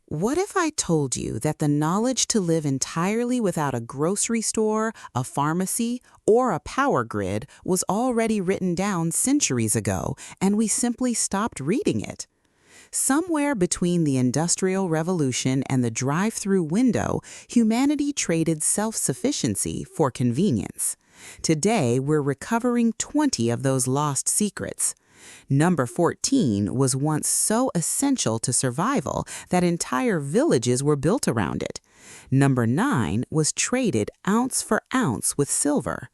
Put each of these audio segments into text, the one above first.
What if I told you that the knowledge to live entirely without a grocery store, a pharmacy, or a power grid was already written down centuries ago, and we simply stopped reading it? Somewhere between the Industrial Revolution and the drive-through window, humanity traded self-sufficiency for convenience. Today, we're recovering 20 of those lost secrets. Number 14 was once so essential to survival that entire villages were built around it. Number 9 was traded ounce for ounce with silver.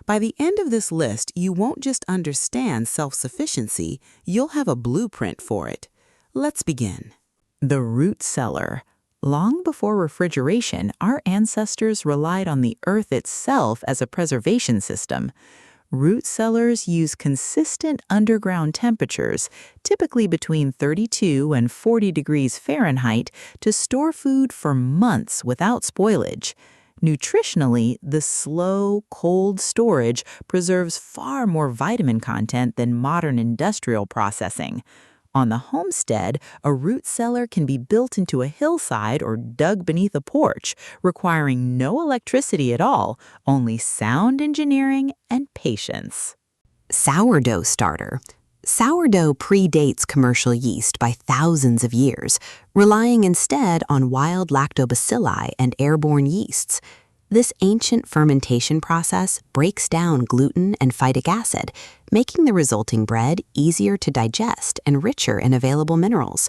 By the end of this list, you won't just understand self-sufficiency, you'll have a blueprint for it. Let's begin. The root cellar. Long before refrigeration, our ancestors relied on the earth itself as a preservation system. Root cellars use consistent underground temperatures, typically between 32 and 40 degrees Fahrenheit, to store food for months without spoilage. Nutritionally, the slow, cold storage preserves far more vitamin content than modern industrial processing. On the homestead, a root cellar can be built into a hillside or dug beneath a porch, requiring no electricity at all, only sound engineering and patience. Sourdough starter. Sourdough predates commercial yeast by thousands of years, relying instead on wild lactobacilli and airborne yeasts. This ancient fermentation process breaks down gluten and phytic acid, making the resulting bread easier to digest and richer in available minerals.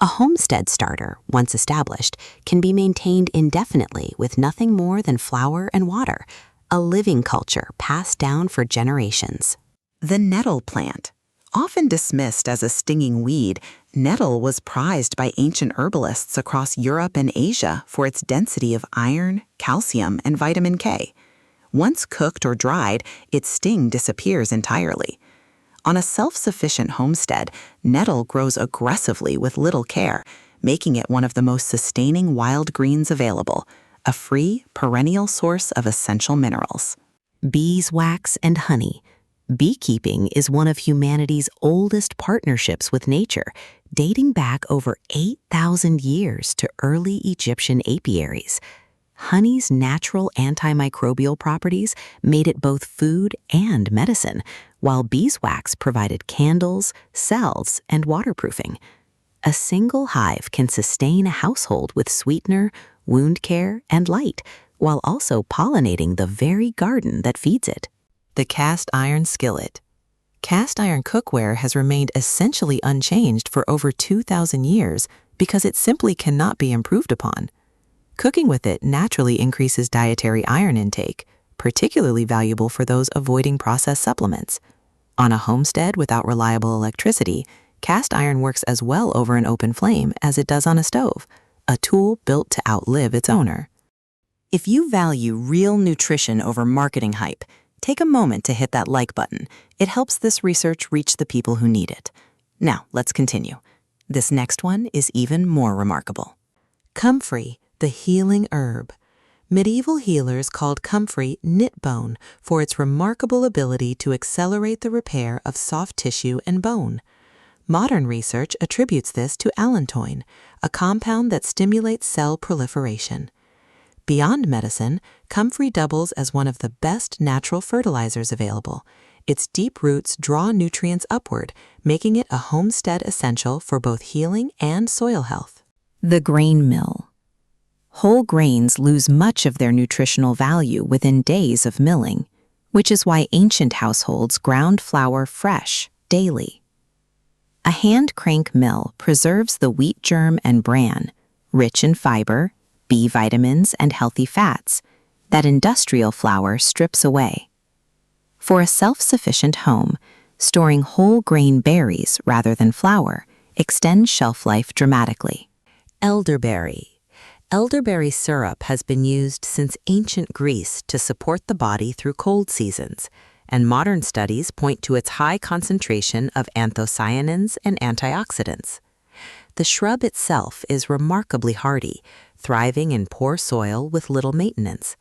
A homestead starter, once established, can be maintained indefinitely with nothing more than flour and water, a living culture passed down for generations. The nettle plant. Often dismissed as a stinging weed, nettle was prized by ancient herbalists across Europe and Asia for its density of iron, calcium, and vitamin K. Once cooked or dried, its sting disappears entirely. On a self-sufficient homestead, nettle grows aggressively with little care, making it one of the most sustaining wild greens available, a free, perennial source of essential minerals. Beeswax and honey. Beekeeping is one of humanity's oldest partnerships with nature, dating back over 8,000 years to early Egyptian apiaries. Honey's natural antimicrobial properties made it both food and medicine, while beeswax provided candles, cells, and waterproofing. A single hive can sustain a household with sweetener, wound care, and light, while also pollinating the very garden that feeds it. The cast iron skillet. Cast iron cookware has remained essentially unchanged for over 2,000 years because it simply cannot be improved upon. Cooking with it naturally increases dietary iron intake, particularly valuable for those avoiding processed supplements. On a homestead without reliable electricity, cast iron works as well over an open flame as it does on a stove, a tool built to outlive its owner. If you value real nutrition over marketing hype, take a moment to hit that like button. It helps this research reach the people who need it. Now, let's continue. This next one is even more remarkable. Comfrey, the healing herb. Medieval healers called comfrey knit bone for its remarkable ability to accelerate the repair of soft tissue and bone. Modern research attributes this to allantoin, a compound that stimulates cell proliferation. Beyond medicine, comfrey doubles as one of the best natural fertilizers available. Its deep roots draw nutrients upward, making it a homestead essential for both healing and soil health. The grain mill. Whole grains lose much of their nutritional value within days of milling, which is why ancient households ground flour fresh, daily. A hand crank mill preserves the wheat germ and bran, rich in fiber, B vitamins, and healthy fats, that industrial flour strips away. For a self-sufficient home, storing whole grain berries rather than flour extends shelf life dramatically. Elderberry. Elderberry syrup has been used since ancient Greece to support the body through cold seasons, and modern studies point to its high concentration of anthocyanins and antioxidants. The shrub itself is remarkably hardy, thriving in poor soil with little maintenance.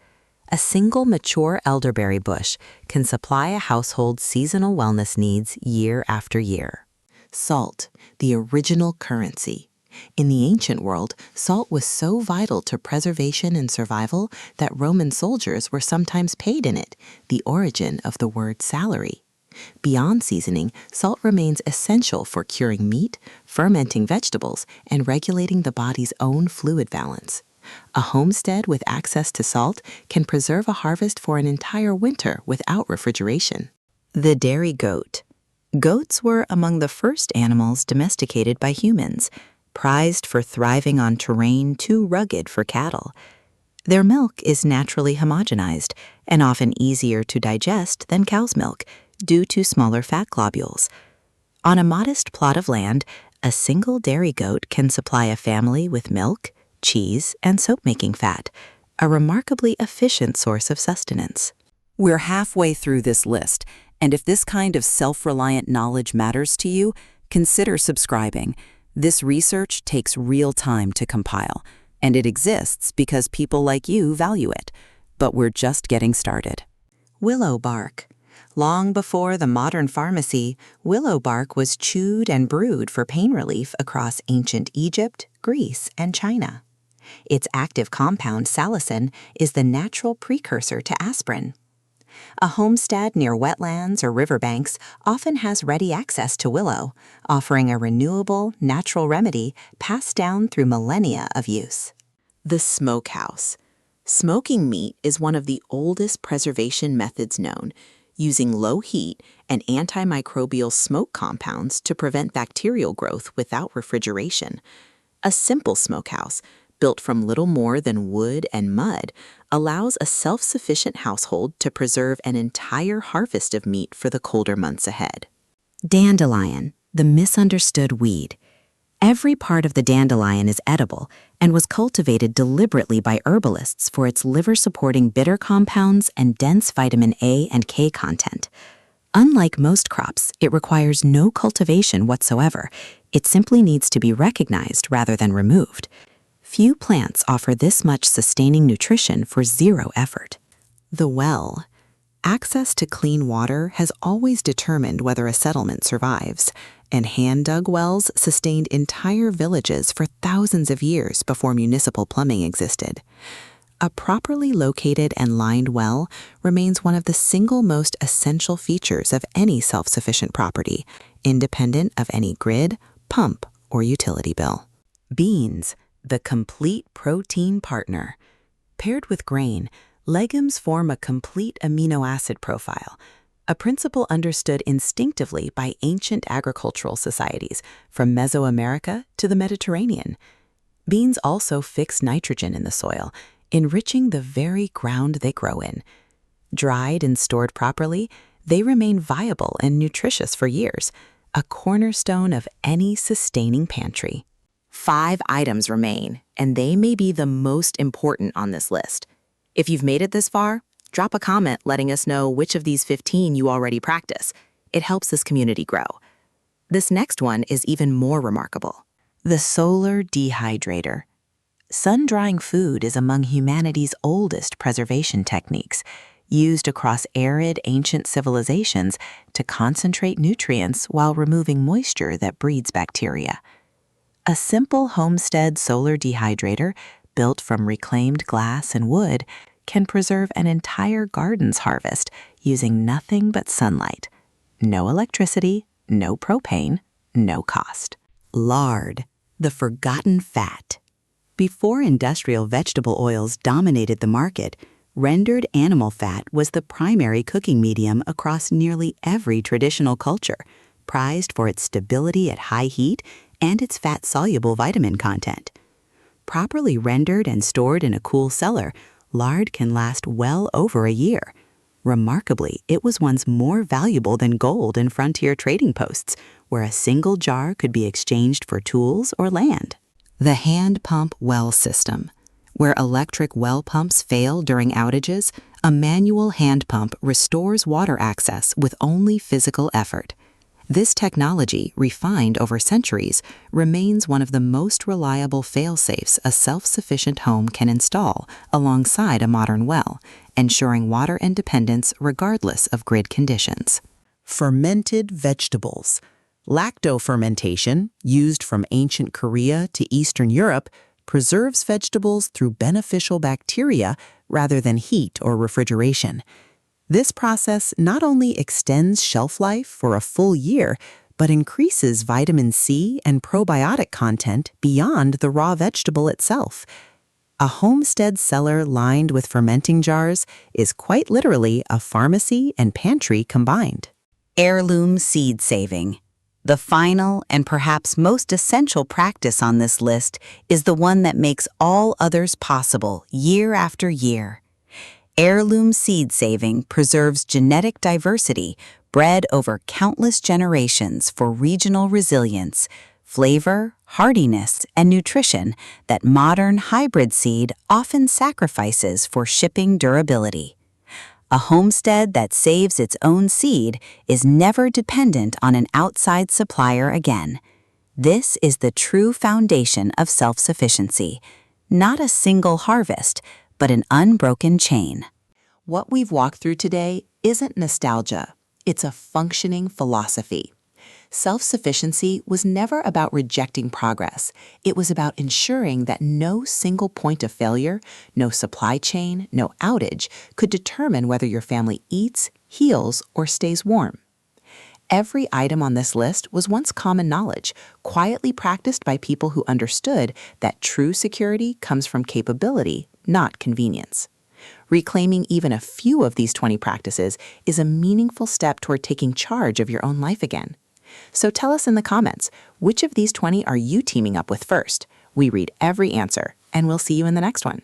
A single mature elderberry bush can supply a household's seasonal wellness needs year after year. Salt, the original currency. In the ancient world, salt was so vital to preservation and survival that Roman soldiers were sometimes paid in it, the origin of the word salary. Beyond seasoning, salt remains essential for curing meat, fermenting vegetables, and regulating the body's own fluid balance. A homestead with access to salt can preserve a harvest for an entire winter without refrigeration. The dairy goat. Goats were among the first animals domesticated by humans, prized for thriving on terrain too rugged for cattle. Their milk is naturally homogenized and often easier to digest than cow's milk due to smaller fat globules. On a modest plot of land, a single dairy goat can supply a family with milk, cheese, and soap-making fat, a remarkably efficient source of sustenance. We're halfway through this list, and if this kind of self-reliant knowledge matters to you, consider subscribing. This research takes real time to compile, and it exists because people like you value it. But we're just getting started. Willow bark. Long before the modern pharmacy, willow bark was chewed and brewed for pain relief across ancient Egypt, Greece, and China. Its active compound, salicin, is the natural precursor to aspirin. A homestead near wetlands or riverbanks often has ready access to willow, offering a renewable, natural remedy passed down through millennia of use. The smokehouse. Smoking meat is one of the oldest preservation methods known, using low heat and antimicrobial smoke compounds to prevent bacterial growth without refrigeration. A simple smokehouse, built from little more than wood and mud, allows a self-sufficient household to preserve an entire harvest of meat for the colder months ahead. Dandelion, the misunderstood weed. Every part of the dandelion is edible and was cultivated deliberately by herbalists for its liver-supporting bitter compounds and dense vitamin A and K content. Unlike most crops, it requires no cultivation whatsoever. It simply needs to be recognized rather than removed. Few plants offer this much sustaining nutrition for zero effort. The well. Access to clean water has always determined whether a settlement survives, and hand-dug wells sustained entire villages for thousands of years before municipal plumbing existed. A properly located and lined well remains one of the single most essential features of any self-sufficient property, independent of any grid, pump, or utility bill. Beans, the complete protein partner. Paired with grain, legumes form a complete amino acid profile, a principle understood instinctively by ancient agricultural societies from Mesoamerica to the Mediterranean. Beans also fix nitrogen in the soil, enriching the very ground they grow in. Dried and stored properly, they remain viable and nutritious for years, a cornerstone of any sustaining pantry. 5 items remain, and they may be the most important on this list. If you've made it this far, drop a comment letting us know which of these 15 you already practice. It helps this community grow. This next one is even more remarkable. The solar dehydrator. Sun-drying food is among humanity's oldest preservation techniques, used across arid ancient civilizations to concentrate nutrients while removing moisture that breeds bacteria. A simple homestead solar dehydrator, built from reclaimed glass and wood, can preserve an entire garden's harvest using nothing but sunlight. No electricity, no propane, no cost. Lard, the forgotten fat. Before industrial vegetable oils dominated the market, rendered animal fat was the primary cooking medium across nearly every traditional culture, prized for its stability at high heat and its fat-soluble vitamin content. Properly rendered and stored in a cool cellar, lard can last well over a year. Remarkably, it was once more valuable than gold in frontier trading posts, where a single jar could be exchanged for tools or land. The hand pump well system. Where electric well pumps fail during outages, a manual hand pump restores water access with only physical effort. This technology, refined over centuries, remains one of the most reliable fail-safes a self-sufficient home can install alongside a modern well, ensuring water independence regardless of grid conditions. Fermented vegetables. Lactofermentation, used from ancient Korea to Eastern Europe, preserves vegetables through beneficial bacteria rather than heat or refrigeration. This process not only extends shelf life for a full year, but increases vitamin C and probiotic content beyond the raw vegetable itself. A homestead cellar lined with fermenting jars is quite literally a pharmacy and pantry combined. Heirloom seed saving. The final and perhaps most essential practice on this list is the one that makes all others possible year after year. Heirloom seed saving preserves genetic diversity bred over countless generations for regional resilience, flavor, hardiness, and nutrition that modern hybrid seed often sacrifices for shipping durability. A homestead that saves its own seed is never dependent on an outside supplier again. This is the true foundation of self-sufficiency, not a single harvest, but an unbroken chain. What we've walked through today isn't nostalgia. It's a functioning philosophy. Self-sufficiency was never about rejecting progress. It was about ensuring that no single point of failure, no supply chain, no outage could determine whether your family eats, heals, or stays warm. Every item on this list was once common knowledge, quietly practiced by people who understood that true security comes from capability, not convenience. Reclaiming even a few of these 20 practices is a meaningful step toward taking charge of your own life again. So tell us in the comments, which of these 20 are you teaming up with first? We read every answer, and we'll see you in the next one.